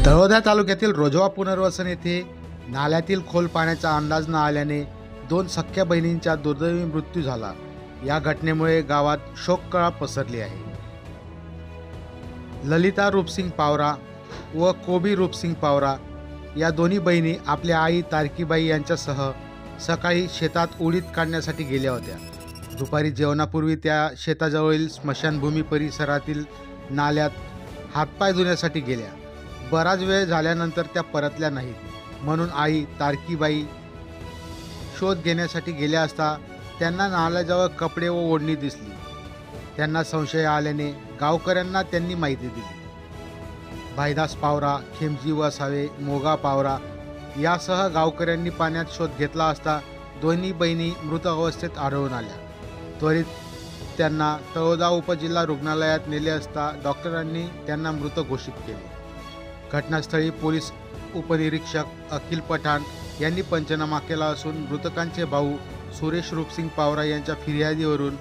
तळोदा तालुक्यातील रोजवा पुनर्वसन येथे नाल्यातील खोल पाण्याचा अंदाज न आल्याने दोन सख्ख्या बहिणींचा दुर्दैवी मृत्यू झाला। या घटनेमुळे गावात शोककळा पसरली आहे। ललिता रूपसिंग पावरा व कोबी रूपसिंग पावरा या दोन्ही बहिणी आपल्या आई तारकीबाई यांच्यासह सकाळी शेतात उडीद काढण्यासाठी गेल्या होत्या। दुपारी जेवणापूर्वी त्या शेताजवळील स्मशानभूमी परिसरातील नाल्यात हातपाय धुण्यासाठी गेल्या। बराच वेळ झाल्यानंतर त्या परतल्या नाहीत, म्हणून आई तारकीबाई शोध घेण्यासाठी गेल्या असता त्यांना नाल्याजवळ कपडे व ओढणी दिसली। त्यांना संशय आल्याने गावकऱ्यांना त्यांनी माहिती दिली। भाईदास पावरा, खेमजी वसावे, मोगा पावरा यासह गावकऱ्यांनी पाण्यात शोध घेतला असता दोन्ही बहिणी मृत अवस्थेत आढळून आल्या। त्वरित त्यांना तळोदा उपजिल्हा रुग्णालयात नेले असता डॉक्टरांनी त्यांना मृत घोषित केले। घटनास्थळी पोलीस उपनिरीक्षक अखिल पठाण यांनी पंचनामा केला असून मृतकांचे भाऊ सुरेश रूपसिंग पावरा यांच्या फिर्यादीवरून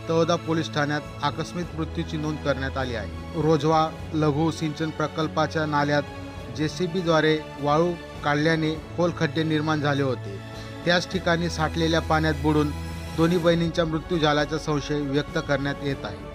तळोदा पोलीस ठाण्यात आकस्मिक मृत्यूची नोंद करण्यात आली आहे। रोजवा लघु सिंचन प्रकल्पाच्या नाल्यात जेसीबीद्वारे वाळू काढल्याने खोल खड्डे निर्माण झाले होते। त्याच ठिकाणी साठलेल्या पाण्यात बुडून दोन्ही बहिणींचा मृत्यू झाल्याचा संशय व्यक्त करण्यात येत आहे।